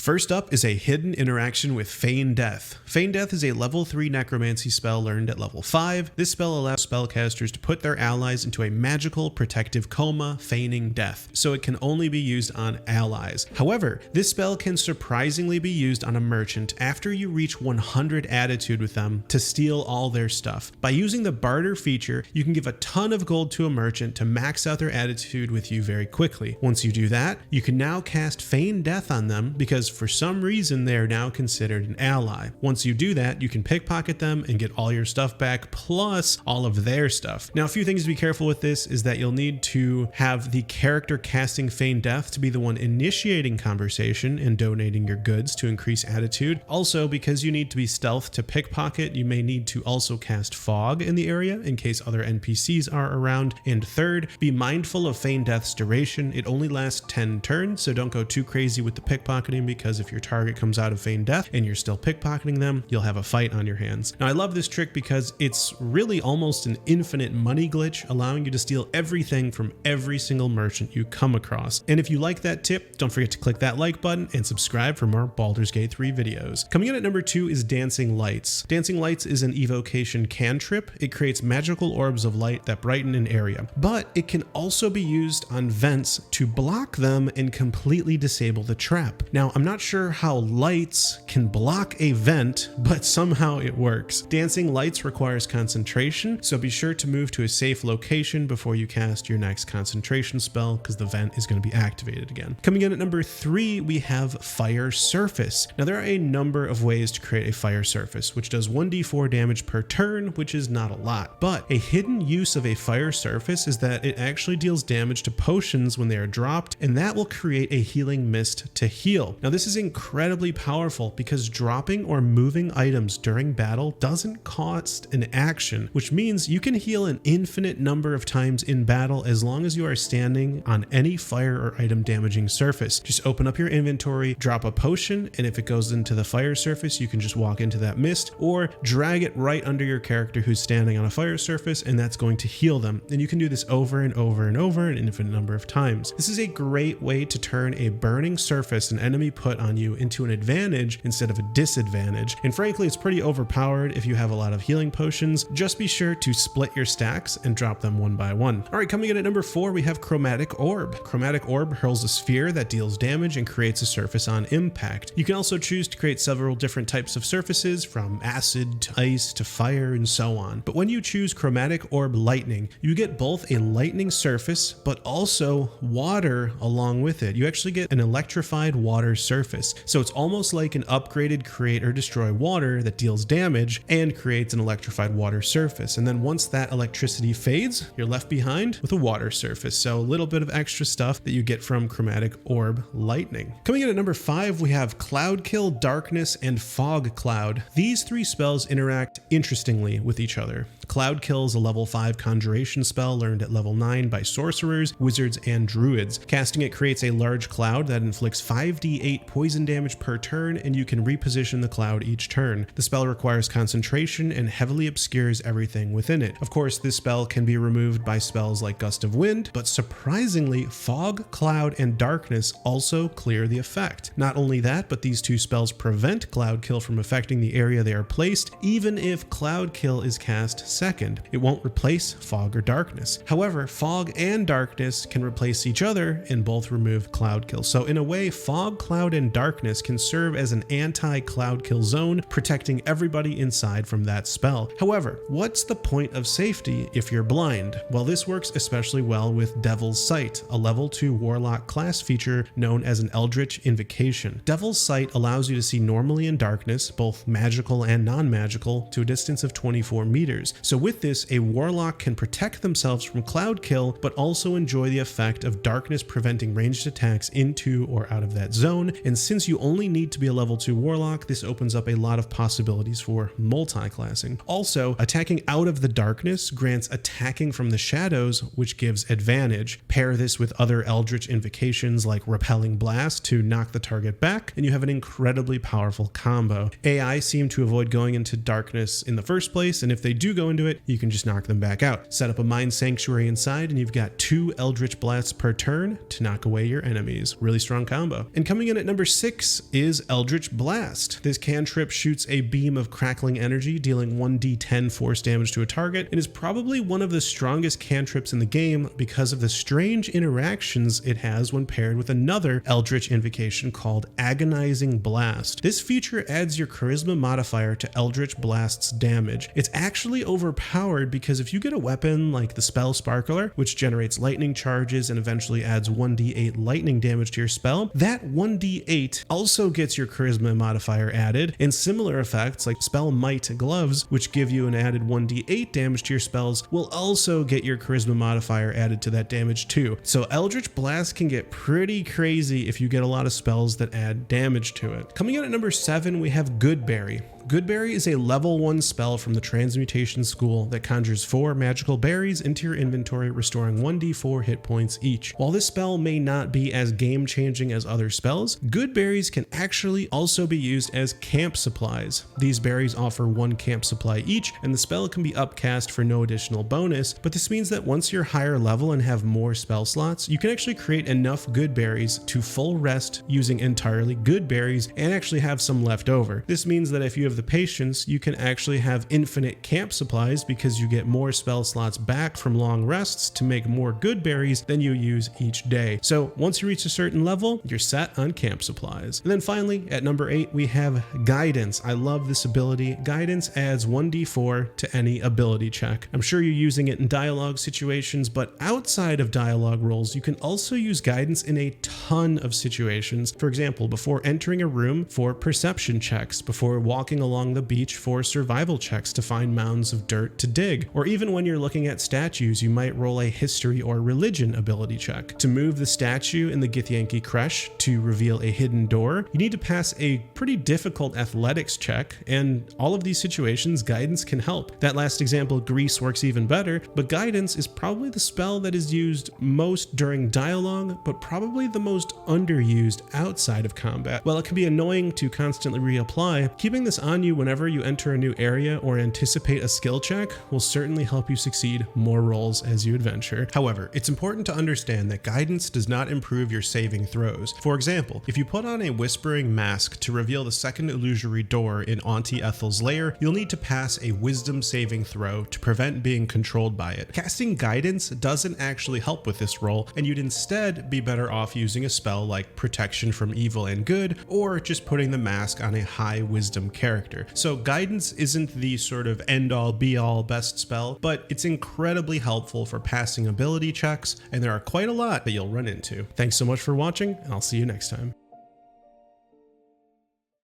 First up is a hidden interaction with Feign Death. Feign Death is a level 3 necromancy spell learned at level 5. This spell allows spellcasters to put their allies into a magical protective coma, feigning death, so it can only be used on allies. However, this spell can surprisingly be used on a merchant after you reach 100 attitude with them to steal all their stuff. By using the barter feature, you can give a ton of gold to a merchant to max out their attitude with you very quickly. Once you do that, you can now cast Feign Death on them because for some reason they are now considered an ally. Once you do that, you can pickpocket them and get all your stuff back plus all of their stuff. Now, a few things to be careful with this is that you'll need to have the character casting Feign Death to be the one initiating conversation and donating your goods to increase attitude. Also, because you need to be stealth to pickpocket, you may need to also cast fog in the area in case other NPCs are around. And third, be mindful of Feign Death's duration. It only lasts 10 turns, so don't go too crazy with the pickpocketing because if your target comes out of Feign Death and you're still pickpocketing them, you'll have a fight on your hands. Now, I love this trick because it's really almost an infinite money glitch, allowing you to steal everything from every single merchant you come across. And if you like that tip, don't forget to click that like button and subscribe for more Baldur's Gate 3 videos. Coming in at number 2 is Dancing Lights. Dancing Lights is an evocation cantrip. It creates magical orbs of light that brighten an area, but it can also be used on vents to block them and completely disable the trap. Now, I'm not sure how lights can block a vent, but somehow it works. Dancing Lights requires concentration, so be sure to move to a safe location before you cast your next concentration spell because the vent is going to be activated again. Coming in at number 3, we have Fire Surface. Now, there are a number of ways to create a fire surface, which does 1d4 damage per turn, which is not a lot, but a hidden use of a fire surface is that it actually deals damage to potions when they are dropped, and that will create a healing mist to heal. Now, this is incredibly powerful because dropping or moving items during battle doesn't cost an action, which means you can heal an infinite number of times in battle as long as you are standing on any fire or item damaging surface. Just open up your inventory, drop a potion, and if it goes into the fire surface, you can just walk into that mist or drag it right under your character who's standing on a fire surface, and that's going to heal them. And you can do this over and over and over an infinite number of times. This is a great way to turn a burning surface an enemy put on you into an advantage instead of a disadvantage. And frankly, it's pretty overpowered if you have a lot of healing potions. Just be sure to split your stacks and drop them one by one. All right, coming in at number 4, we have Chromatic Orb. Chromatic Orb hurls a sphere that deals damage and creates a surface on impact. You can also choose to create several different types of surfaces, from acid to ice to fire and so on. But when you choose Chromatic Orb Lightning, you get both a lightning surface, but also water along with it. You actually get an electrified water surface. So it's almost like an upgraded Create or Destroy Water that deals damage and creates an electrified water surface. And then once that electricity fades, you're left behind with a water surface. So a little bit of extra stuff that you get from Chromatic Orb Lightning. Coming in at number 5, we have Cloudkill, Darkness, and Fog Cloud. These 3 spells interact interestingly with each other. Cloudkill is a level 5 conjuration spell learned at level 9 by sorcerers, wizards, and druids. Casting it creates a large cloud that inflicts 5d8 poison damage per turn, and you can reposition the cloud each turn. The spell requires concentration and heavily obscures everything within it. Of course, this spell can be removed by spells like Gust of Wind, but surprisingly, Fog, Cloud, and Darkness also clear the effect. Not only that, but these 2 spells prevent Cloudkill from affecting the area they are placed, even if Cloudkill is cast second. It won't replace Fog or Darkness. However, Fog and Darkness can replace each other and both remove Cloudkill. So in a way, Fog, Cloud, and Darkness can serve as an anti-Cloudkill zone, protecting everybody inside from that spell. However, what's the point of safety if you're blind? Well, this works especially well with Devil's Sight, a level 2 Warlock class feature known as an Eldritch Invocation. Devil's Sight allows you to see normally in darkness, both magical and non-magical, to a distance of 24 meters. So with this, a Warlock can protect themselves from Cloudkill, but also enjoy the effect of darkness preventing ranged attacks into or out of that zone. And since you only need to be a level 2 Warlock, this opens up a lot of possibilities for multi-classing. Also, attacking out of the darkness grants attacking from the shadows, which gives advantage. Pair this with other Eldritch invocations like Repelling Blast to knock the target back, and you have an incredibly powerful combo. AI seem to avoid going into darkness in the first place, and if they do go into it, you can just knock them back out. Set up a Mind Sanctuary inside and you've got 2 Eldritch Blasts per turn to knock away your enemies. Really strong combo. And coming in at number 6 is Eldritch Blast. This cantrip shoots a beam of crackling energy, dealing 1d10 force damage to a target, and is probably one of the strongest cantrips in the game because of the strange interactions it has when paired with another Eldritch invocation called Agonizing Blast. This feature adds your charisma modifier to Eldritch Blast's damage. It's actually overpowered because if you get a weapon like the Spell Sparkler, which generates lightning charges and eventually adds 1d8 lightning damage to your spell, that 1d8 also gets your charisma modifier added, and similar effects like Spell Might Gloves, which give you an added 1d8 damage to your spells, will also get your charisma modifier added to that damage too. So Eldritch Blast can get pretty crazy if you get a lot of spells that add damage to it. Coming in at number 7, we have Goodberry. Goodberry is a level 1 spell from the Transmutation School that conjures 4 magical berries into your inventory, restoring 1d4 hit points each. While this spell may not be as game-changing as other spells, good berries can actually also be used as camp supplies. These berries offer 1 camp supply each, and the spell can be upcast for no additional bonus, but this means that once you're higher level and have more spell slots, you can actually create enough good berries to full rest using entirely good berries and actually have some left over. This means that if you have the patience, you can actually have infinite camp supplies because you get more spell slots back from long rests to make more good berries than you use each day. So once you reach a certain level, you're set on camp supplies. And then finally, at number 8, we have Guidance. I love this ability. Guidance adds 1d4 to any ability check. I'm sure you're using it in dialogue situations, but outside of dialogue roles, you can also use Guidance in a ton of situations. For example, before entering a room for perception checks, before walking along the beach for survival checks to find mounds of dirt to dig, or even when you're looking at statues, you might roll a history or religion ability check. To move the statue in the Githyanki Creche to reveal a hidden door, you need to pass a pretty difficult athletics check, and all of these situations, Guidance can help. That last example, Grease, works even better, but Guidance is probably the spell that is used most during dialogue, but probably the most underused outside of combat. While it can be annoying to constantly reapply, keeping this on you whenever you enter a new area or anticipate a skill check will certainly help you succeed more rolls as you adventure. However, it's important to understand that Guidance does not improve your saving throws. For example, if you put on a Whispering Mask to reveal the second illusory door in Auntie Ethel's lair, you'll need to pass a Wisdom saving throw to prevent being controlled by it. Casting Guidance doesn't actually help with this roll, and you'd instead be better off using a spell like Protection from Evil and Good, or just putting the mask on a high Wisdom character. So Guidance isn't the sort of end-all be-all best spell, but it's incredibly helpful for passing ability checks, and there are quite a lot that you'll run into. Thanks so much for watching, and I'll see you next time.